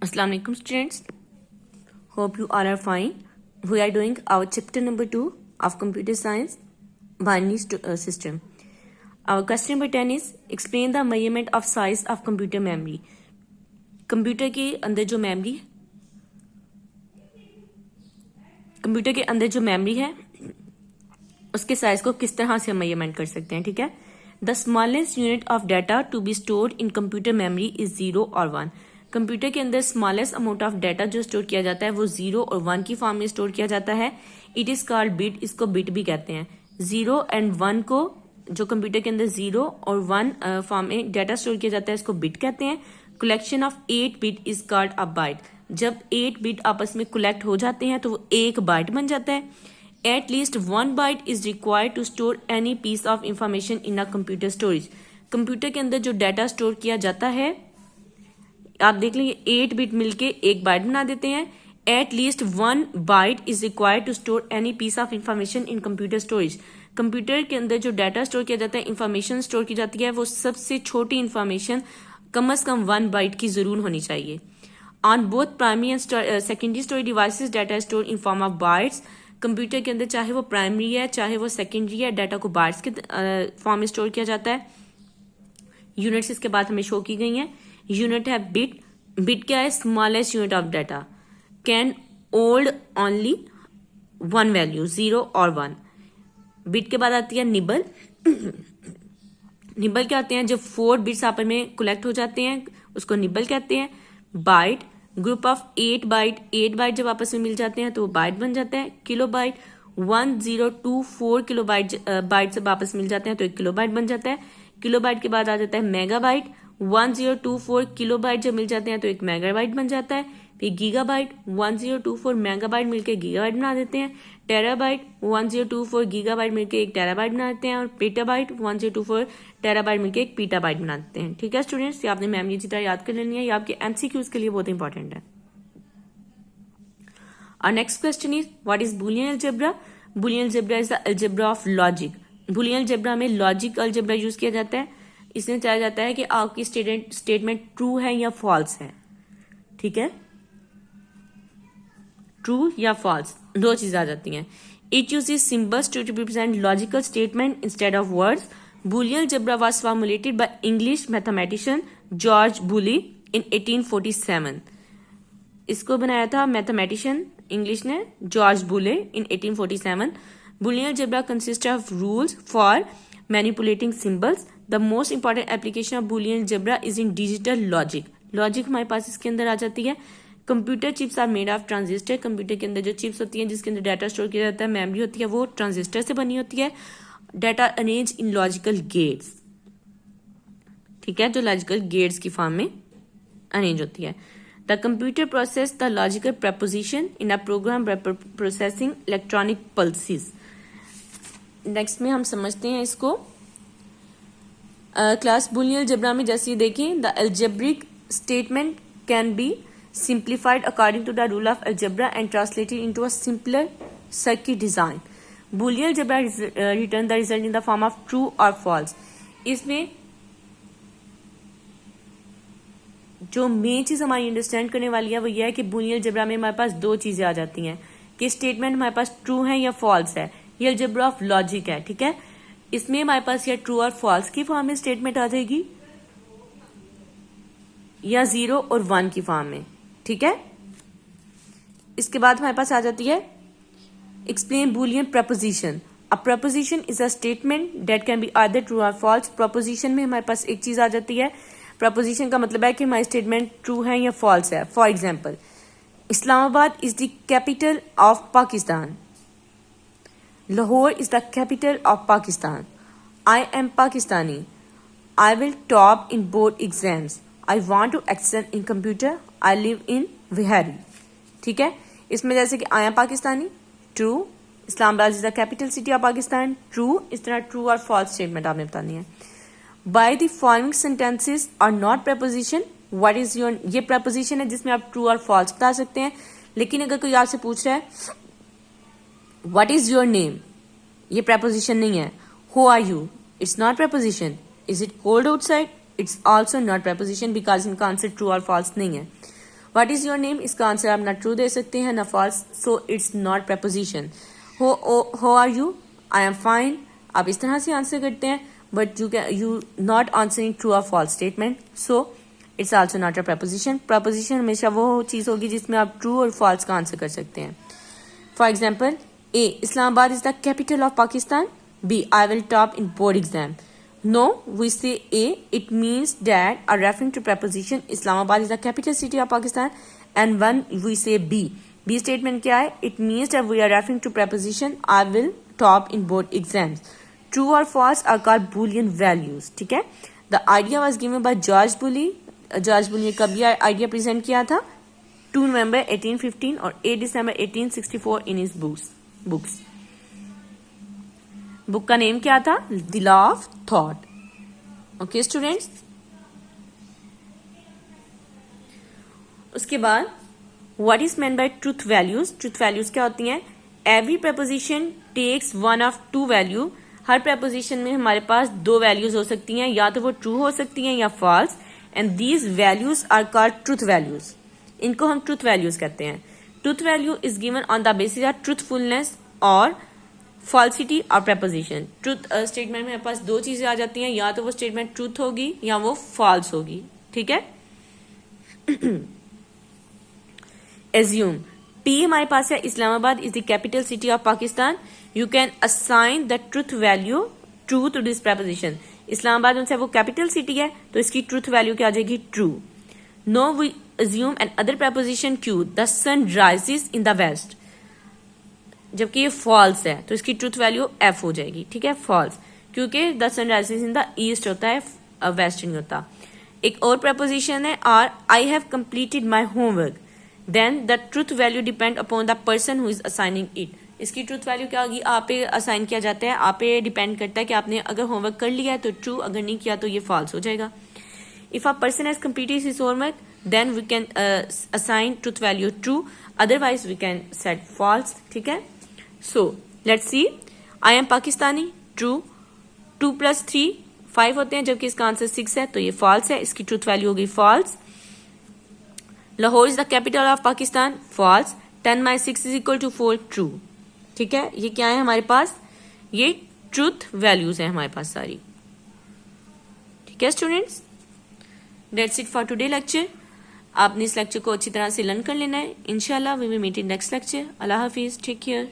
Assalamu alaikum students. Hope you all are fine. We are doing our chapter number 2 of computer science, binary system. Our question number 10 is explain the measurement of size of computer memory. Computer के अंदर जो memory है उसके size को किस तरह से measurement कर सकते हैं. ठीक है. The smallest unit of data to be stored in computer memory is 0 और 1. कंप्यूटर के अंदर स्मॉलेस्ट अमाउंट ऑफ डाटा जो स्टोर किया जाता है वो 0 और 1 की फॉर्म में स्टोर किया जाता है. It is called bit. इसको बिट भी कहते हैं. 0 एंड 1 को जो कंप्यूटर के अंदर 0 और 1 फॉर्म में डाटा स्टोर किया जाता है इसको बिट कहते हैं. Collection of 8 bit is called a byte. जब 8 बिट आपस में कलेक्ट हो जाते हैं तो वो एक बाइट बन जाता है. At least 1 byte is required to store any piece of information in a computer storage. Computer के अंदर जो डाटा स्टोर किया जाता है आप देख लेंगे 8 बिट मिलके एक बाइट बना देते हैं. At least 1 byte is required to store any piece of information in computer storage. Computer के अंदर जो डाटा स्टोर किया जाता है, इंफॉर्मेशन स्टोर की जाती है, वो सबसे छोटी इंफॉर्मेशन कम से कम 1 बाइट की जरूर होनी चाहिए. On both primary and secondary storage devices data store in form of bytes. Computer के अंदर चाहे वो प्राइमरी है चाहे वो सेकेंडरी है, डाटा को बाइट्स के फॉर्म में स्टोर किया जाता है. यूनिट्स इसके बाद हमें शो की गई हैं. यूनिट है बिट. बिट क्या है? Smallest unit of data. Can hold only 1 value 0 और 1. बिट के बाद आती है निबल. निबल क्या होते हैं? जब 4 बिट्स आपस में कलेक्ट हो जाते हैं उसको निबल कहते हैं. Byte group of 8 byte. 8 byte जब आपस में मिल जाते हैं तो वो बाइट बन जाता है. किलो बाइट 1024 किलो बाइट जब आपस में मिल जाते हैं तो 1 किलो बाइट बन जाता है. किलो बाइट के बाद आ जाता है मेगा बाइट. 1024 किलो बाइट जब मिल जाते हैं तो 1 मेगा बाइट बन जाता है. फिर गीगा बाइट 1024 मेगा बाइट मिलकर गीगा बाइट बना देते हैं. टेराबाइट 1024 गीगा बाइट मिलकर 1 टेराबाइट बना देते हैं. और पेटाबाइट 1024 टेराबाइट मिलकर 1 पीटाबाइट बना देते हैं. ठीक है स्टूडेंट्स, ये आपने मेमोरी की तरह याद कर लेनी है. ये आपके एमसीक्यूज के लिए बहुत इंपॉर्टेंट है. और next question is what is Boolean algebra. Boolean algebra is the algebra of logic. Boolean algebra में लॉजिक अलजेब्रा यूज किया जाता है. इसमें चाहा जाता है कि आपकी स्टेटमेंट ट्रू है या फॉल्स है. ठीक है, ट्रू या फॉल्स दो चीजें आ जाती हैं. It uses symbols to represent logical statement instead of words. Boolean algebra was formulated by English mathematician George Boole in 1847. इसको बनाया था मैथमेटिशियन इंग्लिश ने George Boole in 1847. Boolean algebra consist of rules for manipulating symbols. The most important application of Boolean algebra is in digital logic. Logic हमारे पास इसके अंदर आ जाती है. Computer chips are made of transistor. Computer के अंदर जो चिप्स होती हैं जिसके अंदर डाटा स्टोर किया जाता है, मेमोरी होती है, वो ट्रांजिस्टर से बनी होती है. Data arrange in logical gates. ठीक है, जो लॉजिकल गेट्स की फॉर्म में अरेंज होती है. The computer process the logical proposition in a program processing electronic pulses. Next में हम समझते हैं इसको. क्लास बूलियन अलजेब्रा में जैसे देखें, the algebraic statement can be simplified according to the rule of algebra and translated into a simpler circuit design. Boolean algebra return the result in the form of true or false. इसमें जो main चीज हमारी understand करने वाली है वो ये है कि बूलियन अलजेब्रा में हमारे पास दो चीजें आ जाती हैं कि स्टेटमेंट हमारे पास ट्रू है या फॉल्स है. ये अलजेब्रा ऑफ लॉजिक है. ठीक है, इसमें हमारे पास या ट्रू और फॉल्स की फॉर्म में स्टेटमेंट आ जाएगी या 0 और 1 की फॉर्म में. ठीक है, इसके बाद हमारे पास आ जाती है explain Boolean preposition. A preposition is a statement that can be either true और फॉल्स. प्रपोजिशन में हमारे पास एक चीज आ जाती है. प्रपोजिशन का मतलब है कि हमारी स्टेटमेंट ट्रू है या फॉल्स है. For example, Islamabad is the capital of Pakistan. Lahore is the capital of Pakistan. I am Pakistani. I will top in board exams. I want to excel in computer. I live in Vihari. ठीक है, इसमें जैसे कि I am Pakistani true. Islamabad is the capital city of Pakistan true. इस तरह true और false statement आपने बतानी है. By the following sentences are not proposition. What is your. ये प्रपोजिशन है जिसमें आप ट्रू और फॉल्स बता सकते हैं. लेकिन अगर कोई आपसे पूछ रहा है व्हाट इज योर नेम, ये प्रपोजिशन नहीं है. Who are you, it's not proposition. Is it cold outside, it's also not proposition because इनका आंसर ट्रू और फॉल्स नहीं है. व्हाट इज योर नेम, इसका आंसर आप ना ट्रू दे सकते हैं ना false, so it's not proposition. How are you, I am fine, आप इस तरह से आंसर करते हैं, but you not answering true और false statement, so it's also not a proposition. Proposition हमेशा वो चीज होगी जिसमें आप ट्रू और फॉल्स का आंसर कर सकते हैं. For example, A, Islamabad is the capital of Pakistan. B, I will top in board exam. No, we say A, it means that are referring to preposition Islamabad is the capital city of Pakistan, and when we say B, B statement क्या है? It means that we are referring to preposition I will top in board exams. True or false are called Boolean values. ठीक है? The idea was given by George Boole. George Boole ने कब ये idea present किया था? 2 November 1815 और 8 December 1864 in his books. Book का name क्या था? The law of thought. Okay students, उसके बाद what is mean by truth values. Truth values क्या होती हैं? Every proposition takes one of two value. हर प्रपोजिशन में हमारे पास दो वैल्यूज हो सकती हैं, या तो वो ट्रू हो सकती हैं या false, and these values are called truth values. इनको हम ट्रूथ वैल्यूज कहते हैं. Truth value is given on the basis of truthfulness और फॉल्सिटी और प्रपोजिशन. ट्रूथ स्टेटमेंट में हमारे पास दो चीजें आ जाती हैं, या तो वो स्टेटमेंट ट्रूथ होगी या वो फॉल्स होगी. ठीक है? एज्यूम, पी हमारे पास है, Islamabad is the capital city of Pakistan. You can assign the truth value true to this proposition. Islamabad उनसे वो कैपिटल सिटी है, तो इसकी ट्रूथ वैल्यू क्या आ जाएगी? True. No, we assume an other proposition Q, the sun rises in the west. जबकि ये फॉल्स है, तो इसकी ट्रूथ वैल्यू एफ हो जाएगी. ठीक है? फॉल्स, क्योंकि the sun rises in the east होता है, वेस्ट नहीं होता. एक और प्रपोजिशन है R, I have completed my homework. Then the truth value depend upon the person who is assigning it. इसकी ट्रूथ वैल्यू क्या होगी? आप पे असाइन किया जाता है, आप पे डिपेंड करता है कि आपने अगर होमवर्क कर लिया है तो ट्रू, अगर नहीं किया तो ये फॉल्स हो जाएगा. If a person has completed his homework, then we can assign truth value true, otherwise we can set false. ठीक है? So, let's see. I am Pakistani. True. 2 + 3 5 होते हैं, जबकि इसका आंसर 6 है, तो ये फॉल्स है. इसकी ट्रूथ वैल्यू होगी false. Lahore is the capital of Pakistan. False. 10 - 6 = 4. True. ठीक है? ये क्या है हमारे पास? ये ट्रूथ वैल्यूज है हमारे पास सारी. ठीक है students, that's it for today lecture. आपने इस लेक्चर को अच्छी तरह से लर्न कर लेना है. इंशाल्लाह we will meet in next lecture. अल्लाह हाफिज. Take care.